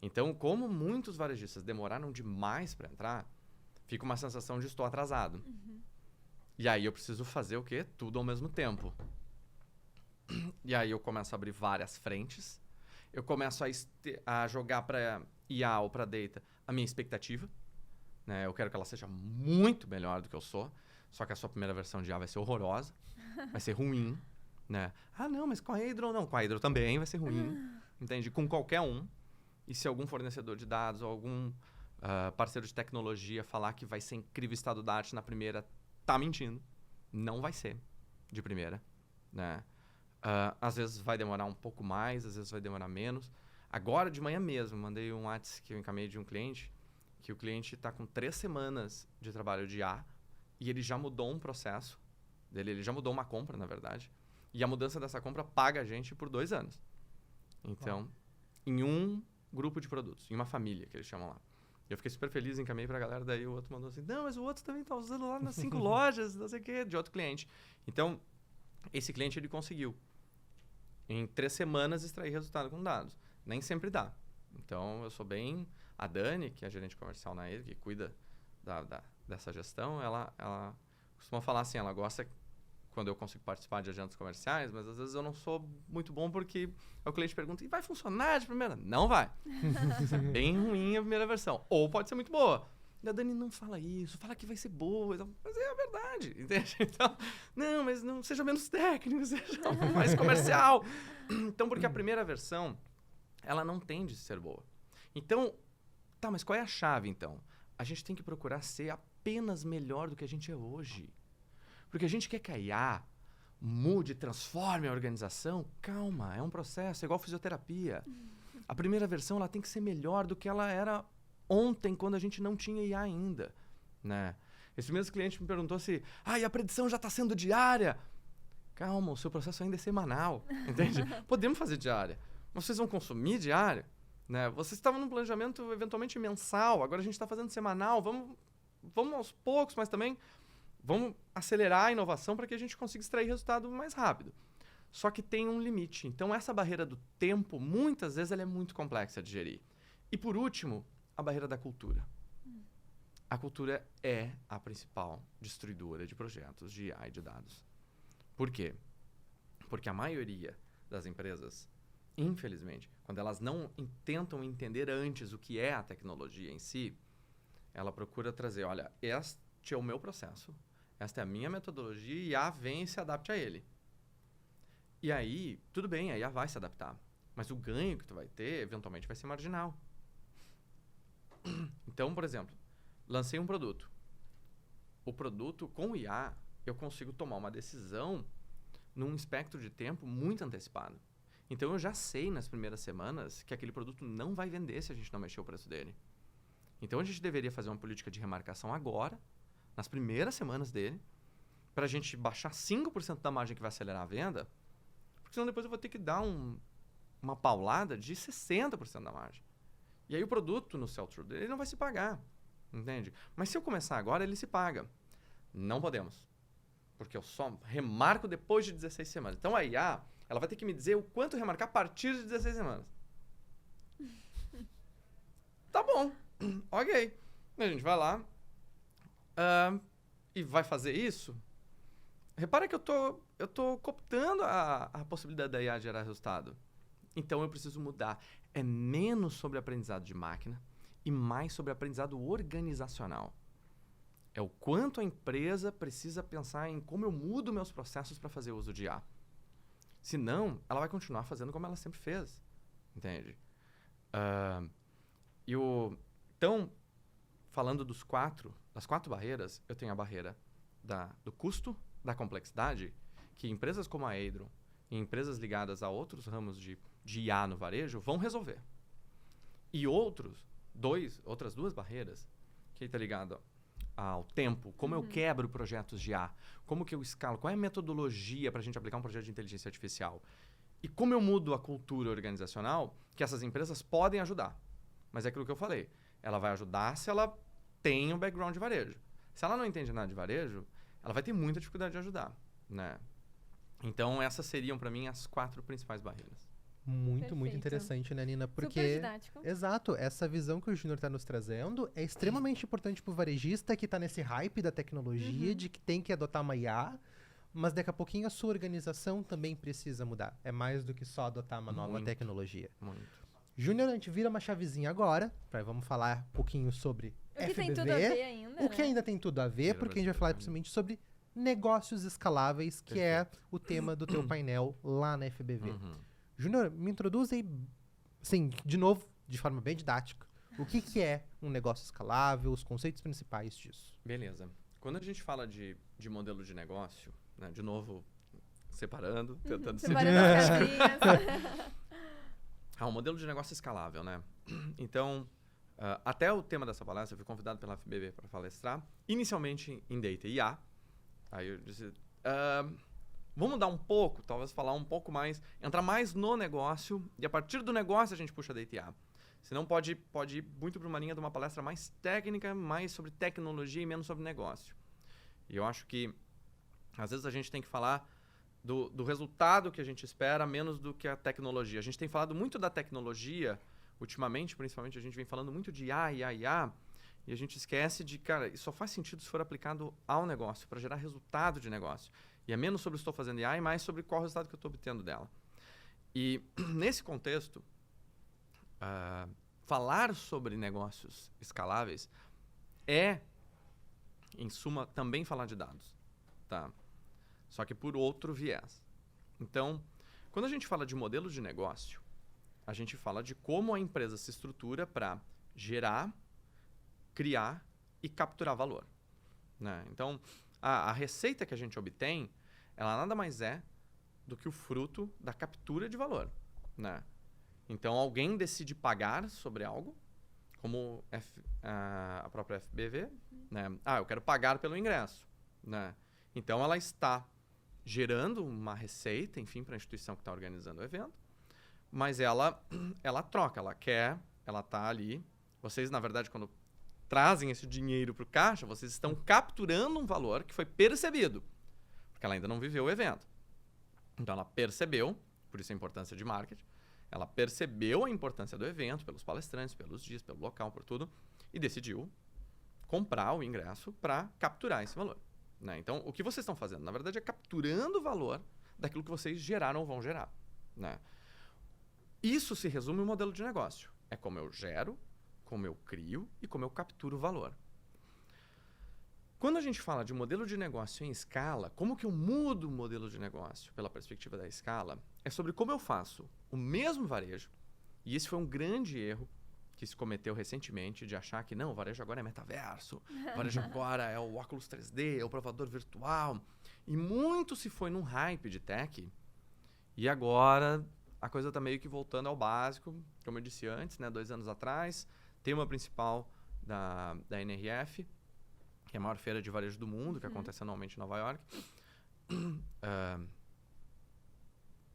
C: Então, como muitos varejistas demoraram demais para entrar, fica uma sensação de estou atrasado. E aí eu preciso fazer o quê? Tudo ao mesmo tempo. E aí eu começo a abrir várias frentes. Eu começo a jogar para IA ou para Data a minha expectativa. Né? Eu quero que ela seja muito melhor do que eu sou. Só que a sua primeira versão de IA vai ser horrorosa. Vai ser ruim. Né? Ah, não, mas com a Hydro não. Com a Hydro também vai ser ruim. Entende? Com qualquer um. E se algum fornecedor de dados ou algum parceiro de tecnologia falar que vai ser incrível estado da arte na primeira, tá mentindo. Não vai ser de primeira. Né? Às vezes vai demorar um pouco mais, às vezes vai demorar menos. Agora, de manhã mesmo, mandei um WhatsApp que eu encaminhei de um cliente, que o cliente está com 3 semanas de trabalho de IA e ele já mudou um processo dele, ele já mudou uma compra, na verdade. E a mudança dessa compra paga a gente por 2 anos. Então, em um grupo de produtos, em uma família, que eles chamam lá. Eu fiquei super feliz, encaminhei pra galera, daí o outro mandou assim, não, mas o outro também tá usando lá nas 5 lojas, não sei o quê, de outro cliente. Então, esse cliente, ele conseguiu, em 3 semanas, extrair resultado com dados. Nem sempre dá. Então, eu sou bem... A Dani, que é a gerente comercial na EDA, que cuida dessa gestão, ela costuma falar assim, ela gosta quando eu consigo participar de agendas comerciais, mas às vezes eu não sou muito bom porque o cliente pergunta, e vai funcionar de primeira? Não vai. Bem ruim a primeira versão. Ou pode ser muito boa. E a Dani não fala isso, fala que vai ser boa. Mas é a verdade, entende? Então, não, mas não seja menos técnico, seja mais comercial. Então, porque a primeira versão, ela não tende a ser boa. Então, tá, mas qual é a chave, então? A gente tem que procurar ser apenas melhor do que a gente é hoje. Porque a gente quer que a IA mude, transforme a organização. Calma, é um processo, é igual fisioterapia. A primeira versão ela tem que ser melhor do que ela era ontem, quando a gente não tinha IA ainda. Né? Esse mesmo cliente me perguntou se a predição já está sendo diária. Calma, o seu processo ainda é semanal. Entende? Podemos fazer diária. Mas vocês vão consumir diária? Né? Vocês estavam num planejamento eventualmente mensal, agora a gente está fazendo semanal. Vamos aos poucos, mas também... Vamos acelerar a inovação para que a gente consiga extrair resultado mais rápido. Só que tem um limite. Então, essa barreira do tempo, muitas vezes, ela é muito complexa de gerir. E, por último, a barreira da cultura. A cultura é a principal destruidora de projetos de IA e de dados. Por quê? Porque a maioria das empresas, infelizmente, quando elas não tentam entender antes o que é a tecnologia em si, ela procura trazer, olha, este é o meu processo. Esta é a minha metodologia e a IA vem e se adapte a ele. E aí, tudo bem, a IA vai se adaptar. Mas o ganho que tu vai ter, eventualmente, vai ser marginal. Então, por exemplo, lancei um produto. O produto, com IA, eu consigo tomar uma decisão num espectro de tempo muito antecipado. Então, eu já sei nas primeiras semanas que aquele produto não vai vender se a gente não mexer o preço dele. Então, a gente deveria fazer uma política de remarcação agora, nas primeiras semanas dele, para a gente baixar 5% da margem que vai acelerar a venda, porque senão depois eu vou ter que dar uma paulada de 60% da margem. E aí o produto no sell-through dele não vai se pagar, entende? Mas se eu começar agora, ele se paga. Não podemos, porque eu só remarco depois de 16 semanas. Então a IA, ela vai ter que me dizer o quanto remarcar a partir de 16 semanas. Tá bom, ok. A gente vai lá, e vai fazer isso. Repara que eu tô cooptando a possibilidade da IA gerar resultado. Então, eu preciso mudar. É menos sobre aprendizado de máquina e mais sobre aprendizado organizacional. É o quanto a empresa precisa pensar em como eu mudo meus processos para fazer uso de IA. Senão, ela vai continuar fazendo como ela sempre fez. Entende? Então, falando das 4 barreiras, eu tenho a barreira do custo, da complexidade, que empresas como a Hydro e empresas ligadas a outros ramos de IA no varejo vão resolver. E outras 2 barreiras, que está ligado ao tempo, como eu quebro projetos de IA, como que eu escalo, qual é a metodologia para a gente aplicar um projeto de inteligência artificial e como eu mudo a cultura organizacional, que essas empresas podem ajudar. Mas é aquilo que eu falei, ela vai ajudar se ela tem um background de varejo. Se ela não entende nada de varejo, ela vai ter muita dificuldade de ajudar, né? Então, essas seriam, para mim, as 4 principais barreiras.
A: Muito
B: Perfeito.
A: interessante, né, Nina?
B: Super
A: Porque,
B: didático.
A: exato, essa visão que o Júnior está nos trazendo é extremamente importante para o varejista que está nesse hype da tecnologia, de que tem que adotar uma IA, mas daqui a pouquinho a sua organização também precisa mudar. É mais do que só adotar uma nova
C: Muito.
A: tecnologia.
C: Muito.
A: Júnior, a gente vira uma chavezinha agora, vamos falar um pouquinho sobre
B: O que
A: FBV.
B: tem tudo a ver ainda,
A: O que
B: né?
A: ainda tem tudo a ver,
C: Vira
A: porque a gente vai falar principalmente sobre negócios escaláveis, que é o tema do teu painel lá na FBV.
C: Uhum.
A: Júnior, me introduz aí, assim, de novo, de forma bem didática, o que é um negócio escalável, os conceitos principais disso.
C: Beleza. Quando a gente fala de modelo de negócio, né, de novo, separando, tentando
B: Separando as casinhas.
C: um modelo de negócio escalável, né? Então, até o tema dessa palestra, eu fui convidado pela FBV para palestrar, inicialmente em Data e IA. Aí eu disse, vamos mudar um pouco, talvez falar um pouco mais, entrar mais no negócio, e a partir do negócio a gente puxa Data e IA. Senão pode ir muito para uma linha de uma palestra mais técnica, mais sobre tecnologia e menos sobre negócio. E eu acho que, às vezes, a gente tem que falar do resultado que a gente espera, menos do que a tecnologia. A gente tem falado muito da tecnologia, ultimamente, principalmente, a gente vem falando muito de IA, e a gente esquece de, cara, isso só faz sentido se for aplicado ao negócio, para gerar resultado de negócio. E é menos sobre estou fazendo IA e mais sobre qual resultado que eu estou obtendo dela. E, nesse contexto, falar sobre negócios escaláveis é, em suma, também falar de dados, tá? Só que por outro viés. Então, quando a gente fala de modelo de negócio, a gente fala de como a empresa se estrutura para gerar, criar e capturar valor, né? Então, a receita que a gente obtém, ela nada mais é do que o fruto da captura de valor, né? Então, alguém decide pagar sobre algo, como a própria FBV, né? Eu quero pagar pelo ingresso, né? Então, ela está gerando uma receita, enfim, para a instituição que está organizando o evento, mas ela troca, ela está ali. Vocês, na verdade, quando trazem esse dinheiro para o caixa, vocês estão capturando um valor que foi percebido, porque ela ainda não viveu o evento. Então, ela percebeu, por isso a importância de marketing, ela percebeu a importância do evento, pelos palestrantes, pelos dias, pelo local, por tudo, e decidiu comprar o ingresso para capturar esse valor, né? Então, o que vocês estão fazendo, na verdade, é capturando o valor daquilo que vocês geraram ou vão gerar, né? Isso se resume ao modelo de negócio. É como eu gero, como eu crio e como eu capturo o valor. Quando a gente fala de modelo de negócio em escala, como que eu mudo o modelo de negócio pela perspectiva da escala, é sobre como eu faço o mesmo varejo, e esse foi um grande erro que se cometeu recentemente, de achar que não, o varejo agora é metaverso, o varejo agora é o óculos 3D, é o provador virtual, e muito se foi num hype de tech, e agora a coisa está meio que voltando ao básico, como eu disse antes, né, 2 anos atrás, tema principal da NRF, que é a maior feira de varejo do mundo, que acontece anualmente em Nova York,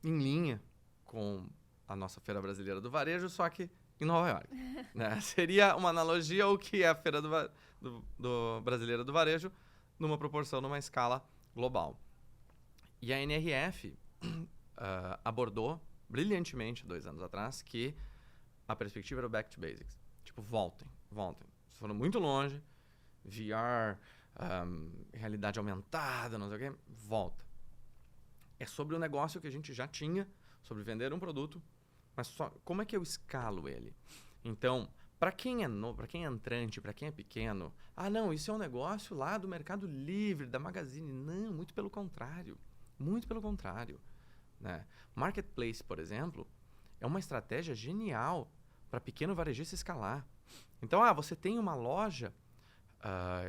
C: em linha com a nossa Feira Brasileira do Varejo, só que em Nova York, né? Seria uma analogia ao que é a Feira do Brasileira do Varejo, numa proporção, numa escala global. E a NRF abordou brilhantemente 2 anos atrás que a perspectiva era o back to basics. Tipo, voltem. Vocês foram muito longe, VR, realidade aumentada, não sei o quê, volta. É sobre o negócio que a gente já tinha, sobre vender um produto, mas só como é que eu escalo ele? Então, para quem é novo, para quem é entrante, para quem é pequeno, não, isso é um negócio lá do Mercado Livre, da Magazine. Não, muito pelo contrário. Muito pelo contrário, né? Marketplace, por exemplo, é uma estratégia genial para pequeno varejista escalar. Então, você tem uma loja.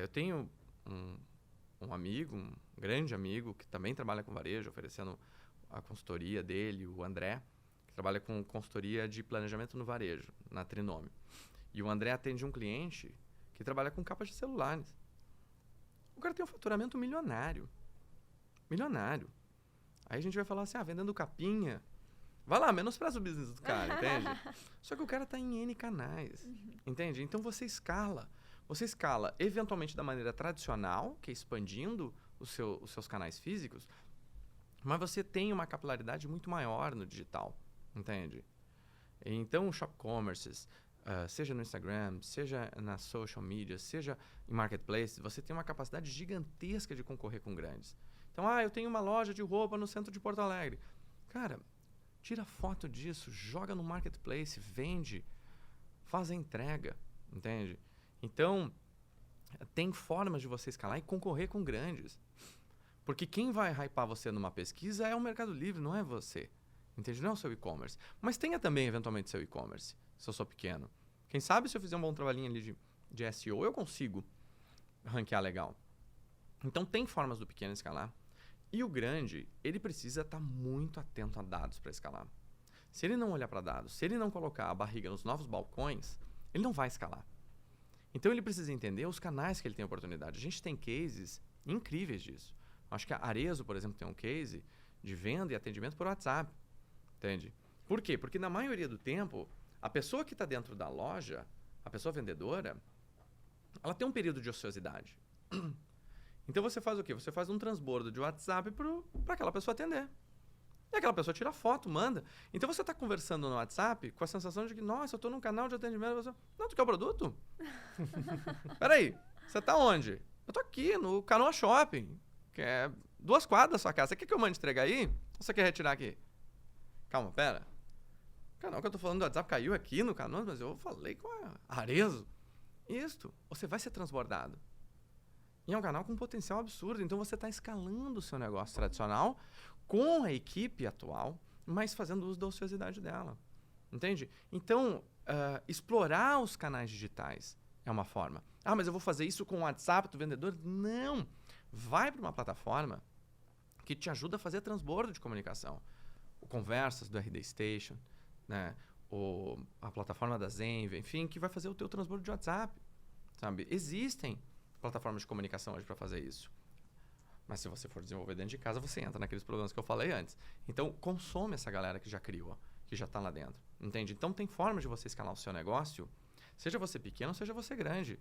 C: Eu tenho um amigo, um grande amigo, que também trabalha com varejo, oferecendo a consultoria dele, o André, que trabalha com consultoria de planejamento no varejo, na Trinome. E o André atende um cliente que trabalha com capas de celulares. O cara tem um faturamento milionário. Milionário. Aí a gente vai falar assim, vendendo capinha. Vai lá, menospreza o business do cara, entende? Só que o cara está em N canais, entende? Então você escala. você escala eventualmente da maneira tradicional, que é expandindo os seus canais físicos, mas você tem uma capilaridade muito maior no digital, entende? Então, shop commerces, seja no Instagram, seja na social media, seja em marketplace, você tem uma capacidade gigantesca de concorrer com grandes. Então, eu tenho uma loja de roupa no centro de Porto Alegre. Cara, tira foto disso, joga no marketplace, vende, faz a entrega, entende? Então, tem formas de você escalar e concorrer com grandes. Porque quem vai hypar você numa pesquisa é o Mercado Livre, não é você. Entende? Não é o seu e-commerce. Mas tenha também, eventualmente, seu e-commerce, se eu sou pequeno. Quem sabe se eu fizer um bom trabalhinho ali de SEO, eu consigo ranquear legal. Então, tem formas do pequeno escalar. E o grande, ele precisa estar muito atento a dados para escalar. Se ele não olhar para dados, se ele não colocar a barriga nos novos balcões, ele não vai escalar. Então, ele precisa entender os canais que ele tem oportunidade. A gente tem cases incríveis disso. Acho que a Arezzo, por exemplo, tem um case de venda e atendimento por WhatsApp. Entende? Por quê? Porque na maioria do tempo, a pessoa que está dentro da loja, a pessoa vendedora, ela tem um período de ociosidade. Então você faz o quê? Você faz um transbordo de WhatsApp para aquela pessoa atender. E aquela pessoa tira foto, manda. Então você está conversando no WhatsApp com a sensação de que, nossa, eu estou num canal de atendimento. Pessoa, não, tu quer o produto? Peraí, você está onde? Eu estou aqui no Canoa Shopping, que é 2 quadras da sua casa. Você quer que eu mande entregar aí? Ou você quer retirar aqui? Calma, pera. O canal que eu tô falando do WhatsApp caiu aqui no canal, mas eu falei com a Arezzo. Isto, você vai ser transbordado. E é um canal com potencial absurdo. Então você está escalando o seu negócio tradicional com a equipe atual, mas fazendo uso da ociosidade dela. Entende? Então, explorar os canais digitais é uma forma. Mas eu vou fazer isso com o WhatsApp do vendedor? Não! Vai para uma plataforma que te ajuda a fazer transbordo de comunicação. O Conversas do RD Station, né? A plataforma da Zenvia, enfim, que vai fazer o teu transbordo de WhatsApp, sabe? Existem plataformas de comunicação hoje para fazer isso. Mas se você for desenvolver dentro de casa, você entra naqueles problemas que eu falei antes. Então, consome essa galera que já criou, que já está lá dentro, entende? Então, tem formas de você escalar o seu negócio, seja você pequeno, seja você grande,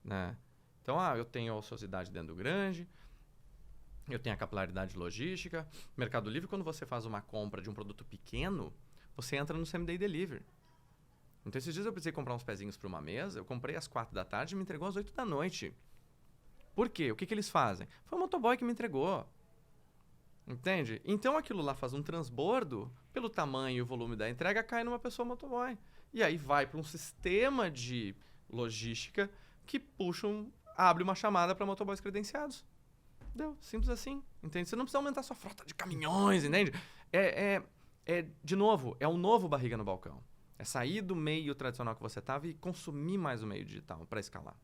C: né? Então, eu tenho a ociosidade dentro do grande, eu tenho a capilaridade logística. Mercado Livre, quando você faz uma compra de um produto pequeno, você entra no same-day delivery. Então, esses dias eu precisei comprar uns pezinhos para uma mesa, eu comprei às 4 da tarde e me entregou às 8 da noite. Por quê? O que eles fazem? Foi o motoboy que me entregou. Entende? Então, aquilo lá faz um transbordo, pelo tamanho e o volume da entrega, cai numa pessoa motoboy. E aí vai para um sistema de logística que abre uma chamada para motoboys credenciados. Deu, simples assim, entende? Você não precisa aumentar sua frota de caminhões, entende? De novo, é um novo barriga no balcão. É sair do meio tradicional que você estava e consumir mais o meio digital para escalar.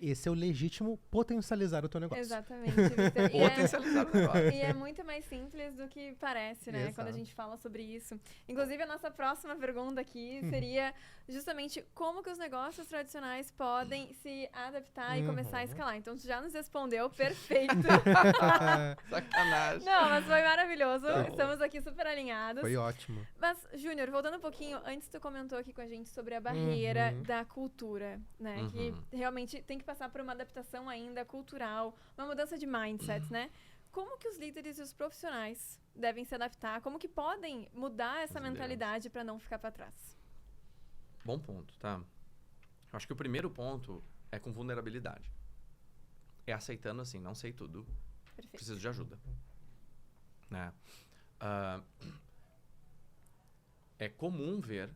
A: Esse é o legítimo potencializar o teu negócio.
B: Exatamente, Victor.
C: Potencializar o negócio.
B: E é muito mais simples do que parece, né?
A: Exato.
B: Quando a gente fala sobre isso. Inclusive, a nossa próxima pergunta aqui seria justamente como que os negócios tradicionais podem se adaptar e começar a escalar. Então, tu já nos respondeu, perfeito.
C: Sacanagem.
B: Não, mas foi maravilhoso.
A: Tá.
B: Estamos aqui super alinhados.
A: Foi ótimo.
B: Mas, Júnior, voltando um pouquinho, antes tu comentou aqui com a gente sobre a barreira da cultura, né? Que realmente tem que passar por uma adaptação ainda cultural, uma mudança de mindset, né? Como que os líderes e os profissionais devem se adaptar? Como que podem mudar essa mentalidade para não ficar para trás?
C: Bom ponto, tá? Eu acho que o primeiro ponto é com vulnerabilidade. É aceitando assim, não sei tudo,
B: Perfeito.
C: preciso de ajuda. Né? É comum ver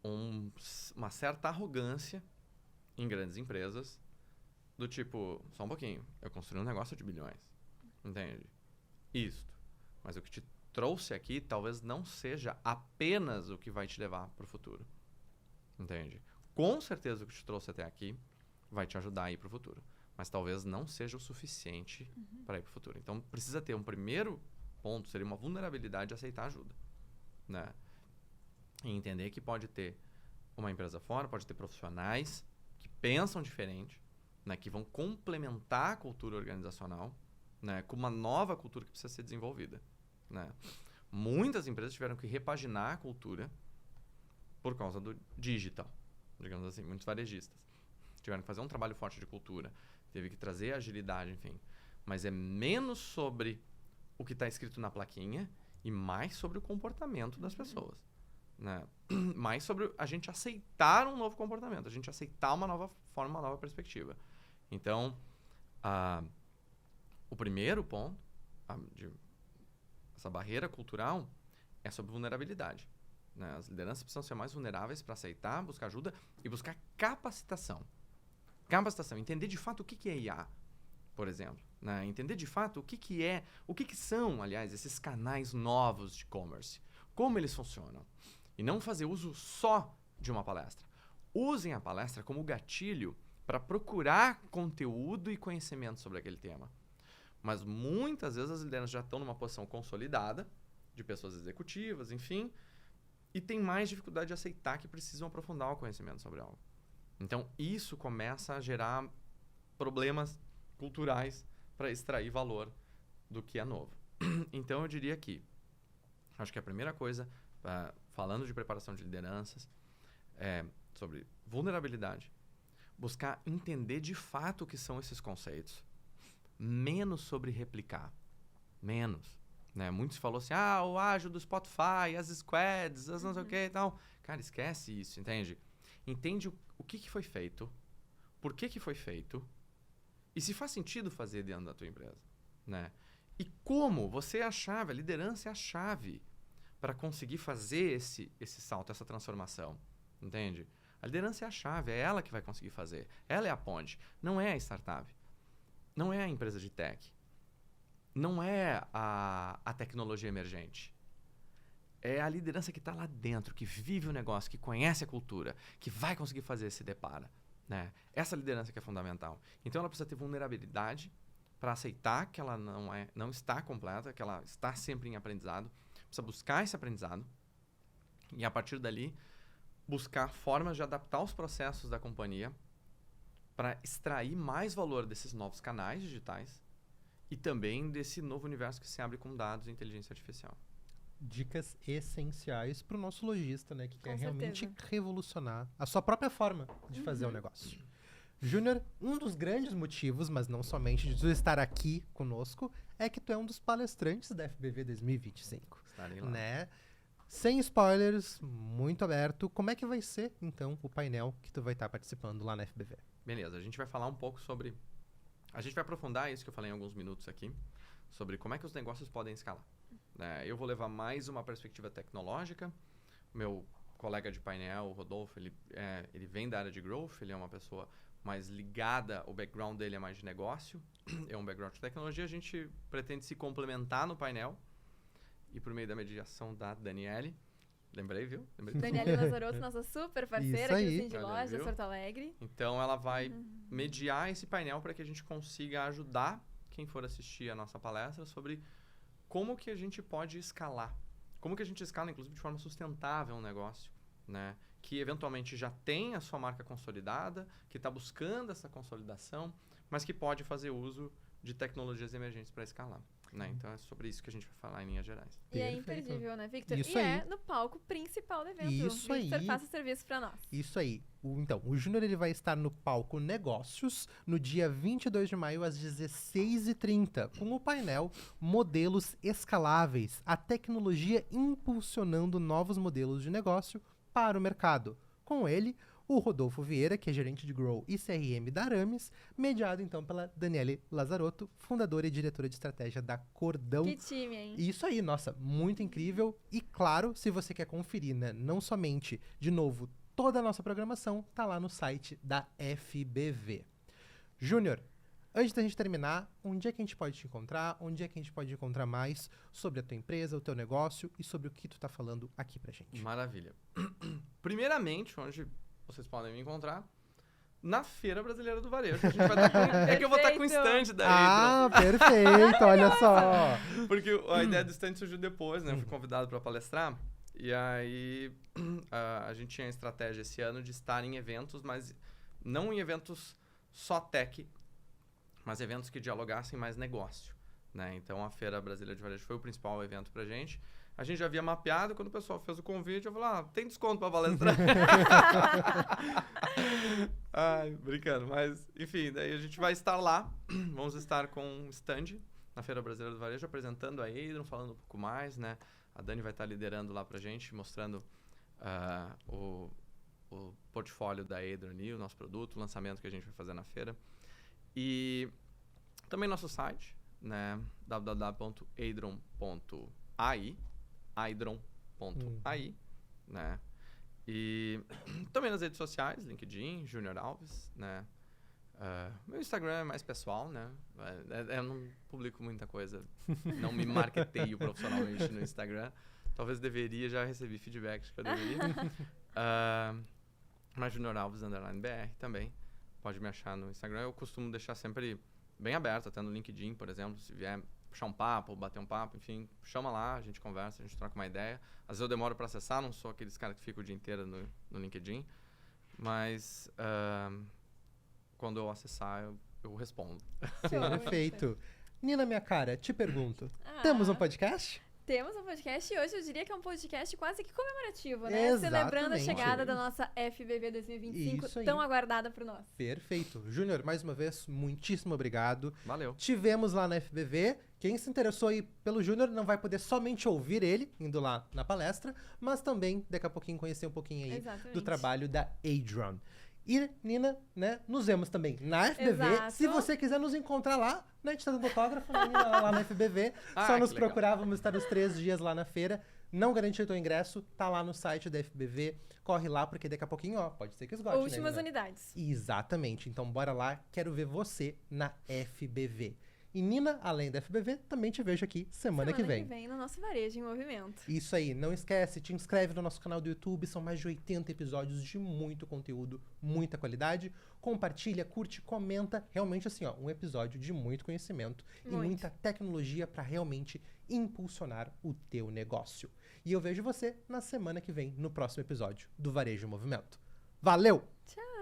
C: uma certa arrogância em grandes empresas, do tipo, só um pouquinho, eu construí um negócio de bilhões, entende? Isto. Mas o que te trouxe aqui talvez não seja apenas o que vai te levar para o futuro, entende? Com certeza o que te trouxe até aqui vai te ajudar a ir para o futuro, mas talvez não seja o suficiente para ir para o futuro. Então, precisa ter um primeiro ponto, seria uma vulnerabilidade de aceitar ajuda, né? E entender que pode ter uma empresa fora, pode ter profissionais que pensam diferente, né, que vão complementar a cultura organizacional, né, com uma nova cultura que precisa ser desenvolvida, né? Muitas empresas tiveram que repaginar a cultura por causa do digital, digamos assim, muitos varejistas, tiveram que fazer um trabalho forte de cultura, teve que trazer agilidade, enfim. Mas é menos sobre o que está escrito na plaquinha e mais sobre o comportamento das pessoas. Né? Mais sobre a gente aceitar um novo comportamento, a gente aceitar uma nova forma, uma nova perspectiva. Então, o primeiro ponto, essa barreira cultural, é sobre vulnerabilidade. Né? As lideranças precisam ser mais vulneráveis para aceitar, buscar ajuda e buscar capacitação. Capacitação, entender de fato o que é IA, por exemplo. Né? Entender de fato o que são, aliás, esses canais novos de e-commerce. Como eles funcionam. E não fazer uso só de uma palestra. Usem a palestra como gatilho para procurar conteúdo e conhecimento sobre aquele tema. Mas muitas vezes as lideranças já estão numa posição consolidada, de pessoas executivas, enfim, e tem mais dificuldade de aceitar que precisam aprofundar o conhecimento sobre algo. Então, isso começa a gerar problemas culturais para extrair valor do que é novo. Então, eu diria que, acho que a primeira coisa, falando de preparação de lideranças, é sobre vulnerabilidade, buscar entender de fato o que são esses conceitos, menos sobre replicar, menos. Né? Muitos falou assim, o ágil do Spotify, as squads, as não sei o que e tal. Cara, esquece isso, entende? Entende o que foi feito, por que foi feito, e se faz sentido fazer dentro da tua empresa. Né? E como você é a chave, a liderança é a chave para conseguir fazer esse salto, essa transformação. Entende? A liderança é a chave, é ela que vai conseguir fazer. Ela é a ponte, não é a startup. Não é a empresa de tech. Não é a tecnologia emergente. É a liderança que está lá dentro, que vive o negócio, que conhece a cultura, que vai conseguir fazer esse depara. Né? Essa liderança que é fundamental. Então ela precisa ter vulnerabilidade para aceitar que ela não está completa, que ela está sempre em aprendizado. Precisa buscar esse aprendizado e, a partir dali, buscar formas de adaptar os processos da companhia para extrair mais valor desses novos canais digitais e também desse novo universo que se abre com dados e inteligência artificial.
A: Dicas essenciais para o nosso lojista, né? Que quer realmente
B: certeza.
A: revolucionar a sua própria forma de fazer o negócio. Júnior, um dos grandes motivos, mas não somente de tu estar aqui conosco, é que tu é um dos palestrantes da FBV 2025.
C: Estarem lá.
A: Né? Sem spoilers, muito aberto. Como é que vai ser, então, o painel que tu vai estar participando lá na FBV?
C: Beleza, a gente vai falar um pouco sobre... A gente vai aprofundar isso que eu falei em alguns minutos aqui, sobre como é que os negócios podem escalar. Eu vou levar mais uma perspectiva tecnológica. Meu colega de painel, o Rodolfo, ele vem da área de growth, ele é uma pessoa mais ligada, o background dele é mais de negócio, é um background de tecnologia. A gente pretende se complementar no painel e por meio da mediação da Daniele. Lembrei, viu?
B: Daniele Lazarotto, nossa super parceira
A: Isso
B: aqui
A: aí.
B: do Cindy Lojas, Porto Alegre.
C: Então, ela vai mediar esse painel para que a gente consiga ajudar quem for assistir a nossa palestra sobre como que a gente pode escalar. Como que a gente escala, inclusive, de forma sustentável um negócio, né? Que eventualmente já tem a sua marca consolidada, que está buscando essa consolidação, mas que pode fazer uso de tecnologias emergentes para escalar. Né? Então é sobre isso que a gente vai falar em linhas gerais.
B: E é
A: Perfeito.
B: imperdível, né, Victor?
A: Isso
B: e
A: aí.
B: é no palco principal do evento.
A: Isso
B: Victor,
A: aí.
B: faça serviço pra nós.
A: Isso aí. Então, o Júnior ele vai estar no palco Negócios no dia 22 de maio às 16h30 com o painel Modelos Escaláveis, a tecnologia impulsionando novos modelos de negócio para o mercado. Com ele, o Rodolfo Vieira, que é gerente de Grow e CRM da Arames, mediado então pela Daniele Lazarotto, fundadora e diretora de estratégia da Cordão.
B: Que time, hein?
A: Isso aí, nossa, muito incrível. E claro, se você quer conferir, né, não somente, de novo, toda a nossa programação, tá lá no site da FBV. Júnior, antes da gente terminar, onde é que a gente pode te encontrar? Onde é que a gente pode encontrar mais sobre a tua empresa, o teu negócio e sobre o que tu tá falando aqui pra gente?
C: Maravilha. Primeiramente, onde vocês podem me encontrar, na Feira Brasileira do Varejo. Que a gente vai estar com, é que eu vou estar com o stand daí.
A: Ah, perfeito, olha só.
C: Porque a ideia do stand surgiu depois, né? Eu fui convidado para palestrar. E aí a gente tinha a estratégia esse ano de estar em eventos, mas não em eventos só tech, mas eventos que dialogassem mais negócio. Né? Então a Feira Brasileira de Varejo foi o principal evento pra gente. A gente já havia mapeado, quando o pessoal fez o convite, eu falei, tem desconto para palestrar. Ai, brincando, mas enfim, daí a gente vai estar lá, vamos estar com um stand na Feira Brasileira do Varejo, apresentando a Adrian, falando um pouco mais, né? A Dani vai estar liderando lá pra gente, mostrando o portfólio da Adrian e o nosso produto, o lançamento que a gente vai fazer na feira. E também nosso site, né? www.adron.ai, adron.ai, né? E também nas redes sociais, LinkedIn, Junior Alves, né? Meu Instagram é mais pessoal, né? Eu não publico muita coisa, não me marketeio profissionalmente no Instagram. Talvez deveria, já recebi feedback que eu deveria. Mas Junior Alves _BR também. Pode me achar no Instagram. Eu costumo deixar sempre bem aberto, até no LinkedIn, por exemplo. Se vier puxar um papo, bater um papo, enfim, chama lá, a gente conversa, a gente troca uma ideia. Às vezes eu demoro para acessar, não sou aqueles caras que ficam o dia inteiro no LinkedIn. Mas quando eu acessar, eu respondo.
A: Perfeito. Nina, minha cara, te pergunto, temos um podcast?
B: Temos um podcast e hoje eu diria que é um podcast quase que comemorativo, né?
A: Exatamente.
B: Celebrando a chegada da nossa FBV 2025,
A: Isso aí.
B: tão aguardada por nós.
A: Perfeito. Júnior, mais uma vez, muitíssimo obrigado.
C: Valeu.
A: Tivemos lá na FBV. Quem se interessou aí pelo Júnior não vai poder somente ouvir ele, indo lá na palestra, mas também, daqui a pouquinho, conhecer um pouquinho aí do trabalho da Adron. E, Nina, né, nos vemos também na FBV.
B: Exato.
A: Se você quiser nos encontrar lá, né, a gente tá dando autógrafo, né, Nina, lá na FBV. Só nos procurar, vamos estar os 3 dias lá na feira. Não garantir o teu ingresso, tá lá no site da FBV. Corre lá, porque daqui a pouquinho, pode ser que esgote,
B: Últimas
A: né, Nina?
B: unidades.
A: Exatamente. Então, bora lá. Quero ver você na FBV. E, Nina, além da FBV, também te vejo aqui semana que vem.
B: Semana que vem no nosso Varejo em Movimento.
A: Isso aí. Não esquece, te inscreve no nosso canal do YouTube. São mais de 80 episódios de muito conteúdo, muita qualidade. Compartilha, curte, comenta. Realmente, assim, um episódio de muito conhecimento e muita tecnologia para realmente impulsionar o teu negócio. E eu vejo você na semana que vem, no próximo episódio do Varejo em Movimento. Valeu!
B: Tchau!